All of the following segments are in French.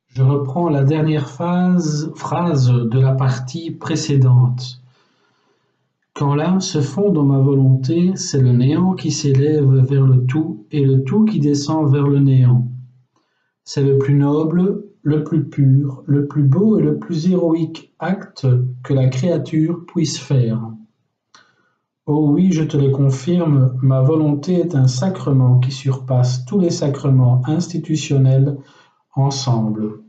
Je reprends la dernière phrase de la partie précédente. Quand l'âme se fond dans ma volonté, c'est le néant qui s'élève vers le tout et le tout qui descend vers le néant. C'est le plus noble, le plus pur, le plus beau et le plus héroïque acte que la créature puisse faire. Oh oui, je te le confirme, ma volonté est un sacrement qui surpasse tous les sacrements institutionnels ensemble.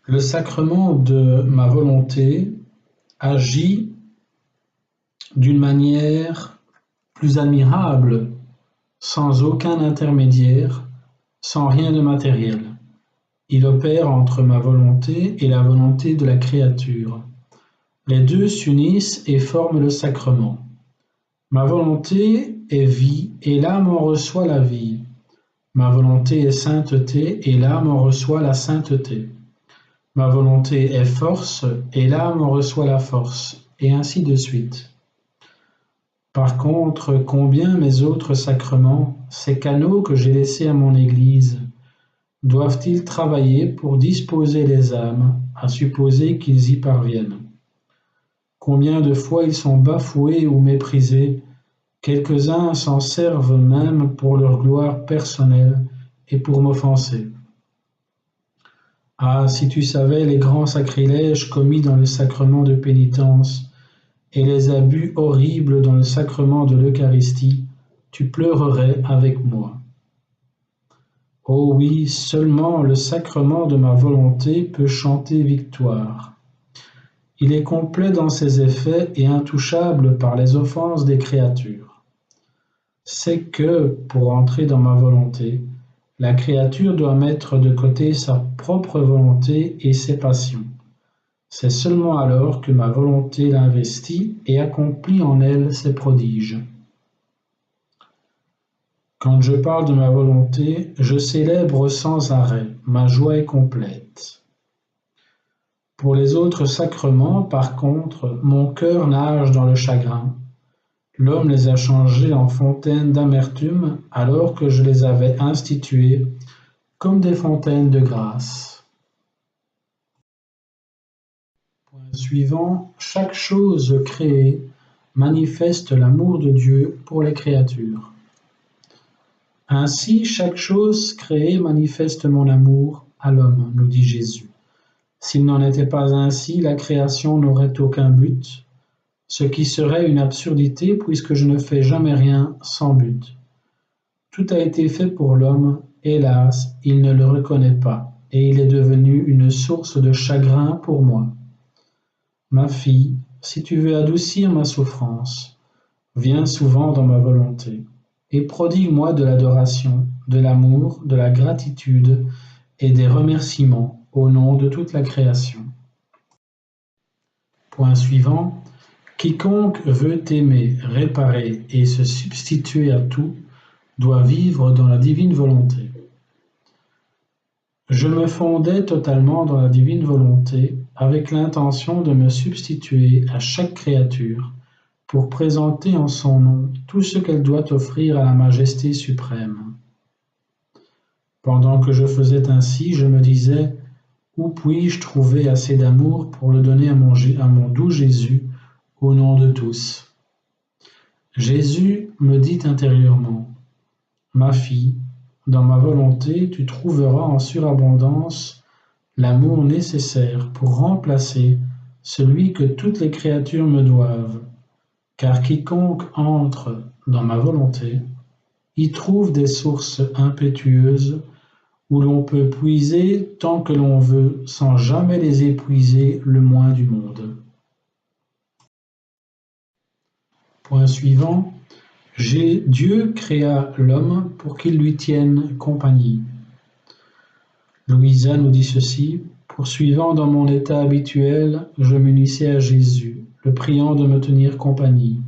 Le sacrement de ma volonté agit d'une manière plus admirable, sans aucun intermédiaire, sans rien de matériel. Il opère entre ma volonté et la volonté de la créature. Les deux s'unissent et forment le sacrement. Ma volonté est vie et l'âme en reçoit la vie. Ma volonté est sainteté et l'âme en reçoit la sainteté. Ma volonté est force et l'âme en reçoit la force, et ainsi de suite. Par contre, combien mes autres sacrements, ces canaux que j'ai laissés à mon Église, doivent-ils travailler pour disposer les âmes, à supposer qu'ils y parviennent? Combien de fois ils sont bafoués ou méprisés, quelques-uns s'en servent même pour leur gloire personnelle et pour m'offenser. Ah, si tu savais les grands sacrilèges commis dans le sacrement de pénitence et les abus horribles dans le sacrement de l'Eucharistie, tu pleurerais avec moi. Oh oui, seulement le sacrement de ma volonté peut chanter victoire. Il est complet dans ses effets et intouchable par les offenses des créatures. C'est que, pour entrer dans ma volonté, la créature doit mettre de côté sa propre volonté et ses passions. C'est seulement alors que ma volonté l'investit et accomplit en elle ses prodiges. Quand je parle de ma volonté, je célèbre sans arrêt, ma joie est complète. Pour les autres sacrements, par contre, mon cœur nage dans le chagrin. L'homme les a changés en fontaines d'amertume alors que je les avais institués comme des fontaines de grâce. Point suivant, chaque chose créée manifeste l'amour de Dieu pour les créatures. Ainsi, chaque chose créée manifeste mon amour à l'homme, nous dit Jésus. S'il n'en était pas ainsi, la création n'aurait aucun but, ce qui serait une absurdité puisque je ne fais jamais rien sans but. Tout a été fait pour l'homme, hélas, il ne le reconnaît pas, et il est devenu une source de chagrin pour moi. Ma fille, si tu veux adoucir ma souffrance, viens souvent dans ma volonté, et prodigue-moi de l'adoration, de l'amour, de la gratitude et des remerciements au nom de toute la création. Point suivant, quiconque veut aimer, réparer et se substituer à tout, doit vivre dans la divine volonté. Je me fondais totalement dans la divine volonté avec l'intention de me substituer à chaque créature pour présenter en son nom tout ce qu'elle doit offrir à la majesté suprême. Pendant que je faisais ainsi, je me disais, où puis-je trouver assez d'amour pour le donner à mon doux Jésus au nom de tous? Jésus me dit intérieurement, ma fille, dans ma volonté, tu trouveras en surabondance l'amour nécessaire pour remplacer celui que toutes les créatures me doivent, car quiconque entre dans ma volonté y trouve des sources impétueuses où l'on peut puiser tant que l'on veut sans jamais les épuiser le moins du monde. Point suivant. Dieu créa l'homme pour qu'il lui tienne compagnie. Louisa nous dit ceci, poursuivant dans mon état habituel, je m'unissais à Jésus, le priant de me tenir compagnie.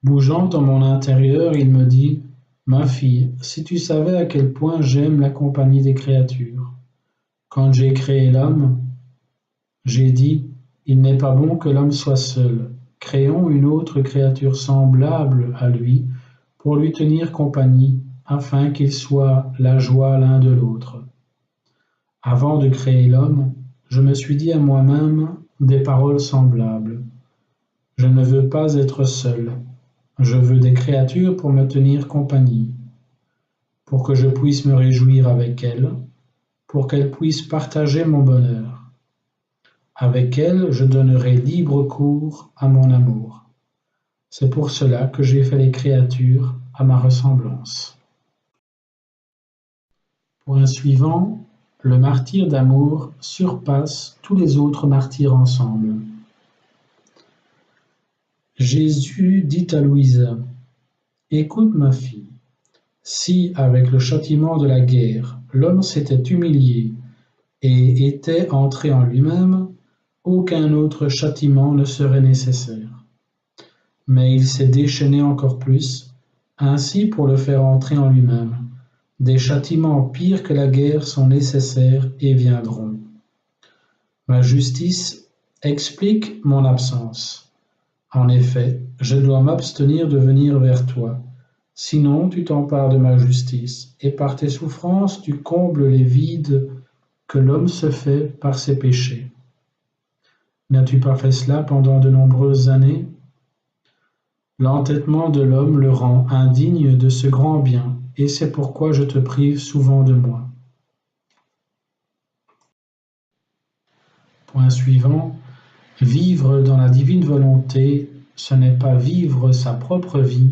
Bougeant dans mon intérieur, il me dit, ma fille, si tu savais à quel point j'aime la compagnie des créatures. Quand j'ai créé l'homme, j'ai dit, il n'est pas bon que l'homme soit seul. Créons une autre créature semblable à lui pour lui tenir compagnie, afin qu'ils soient la joie l'un de l'autre. Avant de créer l'homme, je me suis dit à moi-même des paroles semblables. Je ne veux pas être seul. Je veux des créatures pour me tenir compagnie, pour que je puisse me réjouir avec elles, pour qu'elles puissent partager mon bonheur. Avec elles, je donnerai libre cours à mon amour. C'est pour cela que j'ai fait les créatures à ma ressemblance. Point suivant, le martyre d'amour surpasse tous les autres martyrs ensemble. Jésus dit à Louisa, « Écoute ma fille, si avec le châtiment de la guerre, l'homme s'était humilié et était entré en lui-même, aucun autre châtiment ne serait nécessaire. Mais il s'est déchaîné encore plus, ainsi pour le faire entrer en lui-même. Des châtiments pires que la guerre sont nécessaires et viendront. Ma justice explique mon absence. En effet, je dois m'abstenir de venir vers toi. Sinon, tu t'empares de ma justice, et par tes souffrances, tu combles les vides que l'homme se fait par ses péchés. N'as-tu pas fait cela pendant de nombreuses années? L'entêtement de l'homme le rend indigne de ce grand bien, et c'est pourquoi je te prive souvent de moi. Point suivant. Vivre dans la divine volonté, ce n'est pas vivre sa propre vie,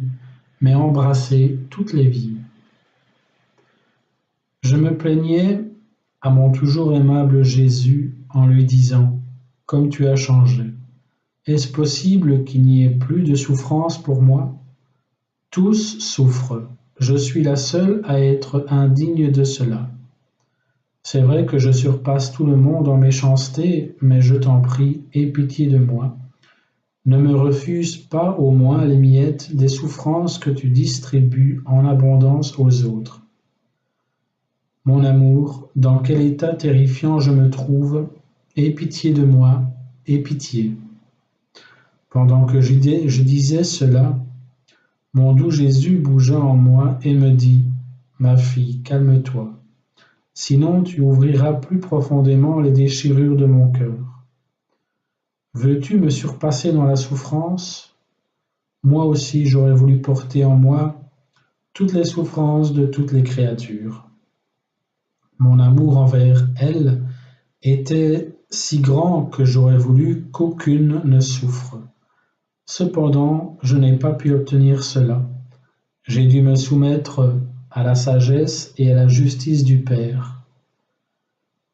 mais embrasser toutes les vies. Je me plaignais à mon toujours aimable Jésus en lui disant, « Comme tu as changé, est-ce possible qu'il n'y ait plus de souffrance pour moi? Tous souffrent, je suis la seule à être indigne de cela. C'est vrai que je surpasse tout le monde en méchanceté, mais je t'en prie, aie pitié de moi. Ne me refuse pas au moins les miettes des souffrances que tu distribues en abondance aux autres. Mon amour, dans quel état terrifiant je me trouve, aie pitié de moi, aie pitié. » Pendant que je disais cela, mon doux Jésus bougea en moi et me dit, « Ma fille, calme-toi. Sinon tu ouvriras plus profondément les déchirures de mon cœur. Veux-tu me surpasser dans la souffrance? Moi aussi j'aurais voulu porter en moi toutes les souffrances de toutes les créatures. Mon amour envers elles était si grand que j'aurais voulu qu'aucune ne souffre. Cependant, je n'ai pas pu obtenir cela. J'ai dû me soumettre à la sagesse et à la justice du Père.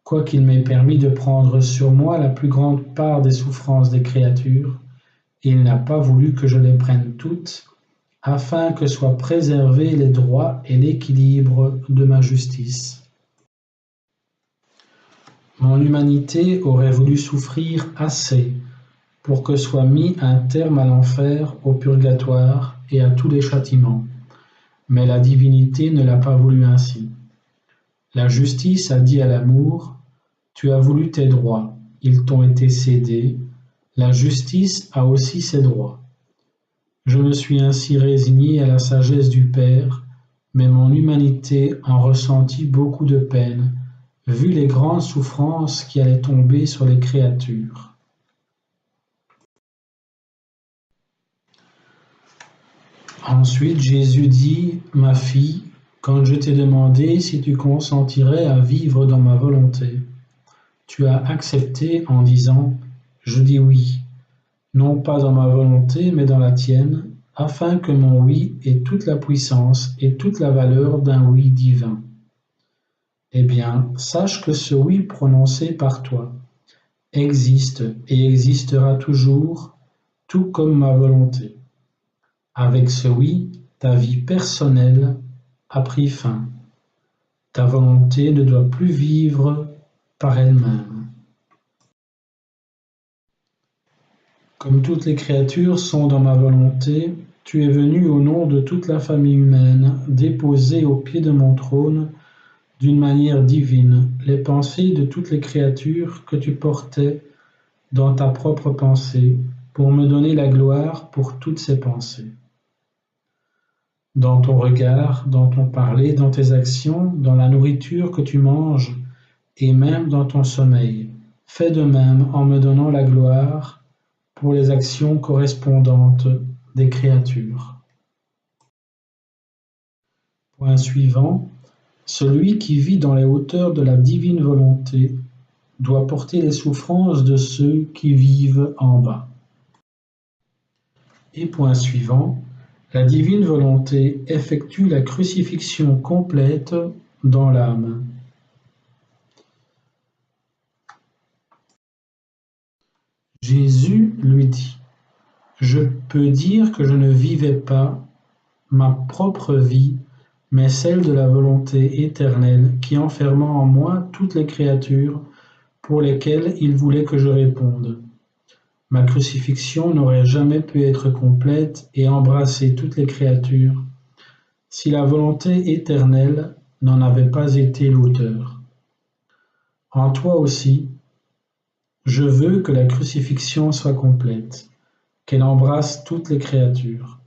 Quoiqu'il m'ait permis de prendre sur moi la plus grande part des souffrances des créatures, il n'a pas voulu que je les prenne toutes, afin que soient préservés les droits et l'équilibre de ma justice. Mon humanité aurait voulu souffrir assez pour que soit mis un terme à l'enfer, au purgatoire et à tous les châtiments. Mais la divinité ne l'a pas voulu ainsi. La justice a dit à l'amour, « Tu as voulu tes droits, ils t'ont été cédés, la justice a aussi ses droits. » Je me suis ainsi résigné à la sagesse du Père, mais mon humanité en ressentit beaucoup de peine, vu les grandes souffrances qui allaient tomber sur les créatures. Ensuite Jésus dit, « Ma fille, quand je t'ai demandé si tu consentirais à vivre dans ma volonté, tu as accepté en disant, je dis oui, non pas dans ma volonté, mais dans la tienne, afin que mon oui ait toute la puissance et toute la valeur d'un oui divin. Eh bien, sache que ce oui prononcé par toi existe et existera toujours, tout comme ma volonté. Avec ce oui, ta vie personnelle a pris fin. Ta volonté ne doit plus vivre par elle-même. Comme toutes les créatures sont dans ma volonté, tu es venu au nom de toute la famille humaine déposer au pied de mon trône, d'une manière divine, les pensées de toutes les créatures que tu portais dans ta propre pensée, pour me donner la gloire pour toutes ces pensées. Dans ton regard, dans ton parler, dans tes actions, dans la nourriture que tu manges, et même dans ton sommeil. Fais de même en me donnant la gloire pour les actions correspondantes des créatures. Point suivant. Celui qui vit dans les hauteurs de la divine volonté doit porter les souffrances de ceux qui vivent en bas. Et point suivant. La divine volonté effectue la crucifixion complète dans l'âme. Jésus lui dit: Je peux dire que je ne vivais pas ma propre vie, mais celle de la volonté éternelle qui enferma en moi toutes les créatures pour lesquelles il voulait que je réponde. Ma crucifixion n'aurait jamais pu être complète et embrasser toutes les créatures si la volonté éternelle n'en avait pas été l'auteur. En toi aussi, je veux que la crucifixion soit complète, qu'elle embrasse toutes les créatures.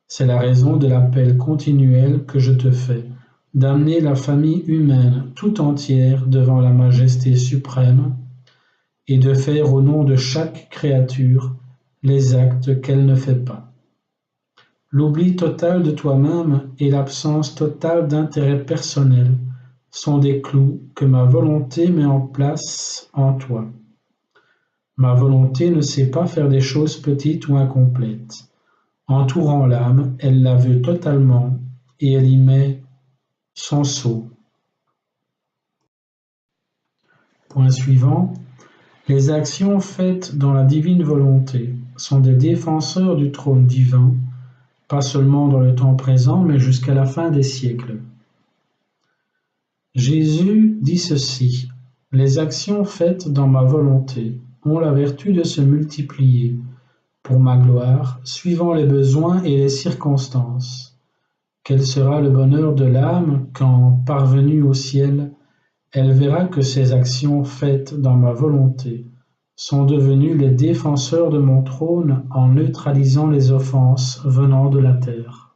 C'est la raison de l'appel continuel que je te fais, d'amener la famille humaine tout entière devant la majesté suprême et de faire au nom de chaque créature les actes qu'elle ne fait pas. L'oubli total de toi-même et l'absence totale d'intérêt personnel sont des clous que ma volonté met en place en toi. Ma volonté ne sait pas faire des choses petites ou incomplètes. Entourant l'âme, elle la veut totalement et elle y met son sceau. Point suivant. Les actions faites dans la divine volonté sont des défenseurs du trône divin, pas seulement dans le temps présent, mais jusqu'à la fin des siècles. Jésus dit ceci: Les actions faites dans ma volonté ont la vertu de se multiplier pour ma gloire, suivant les besoins et les circonstances. Quel sera le bonheur de l'âme quand, parvenue au ciel, elle verra que ces actions faites dans ma volonté sont devenues les défenseurs de mon trône en neutralisant les offenses venant de la terre.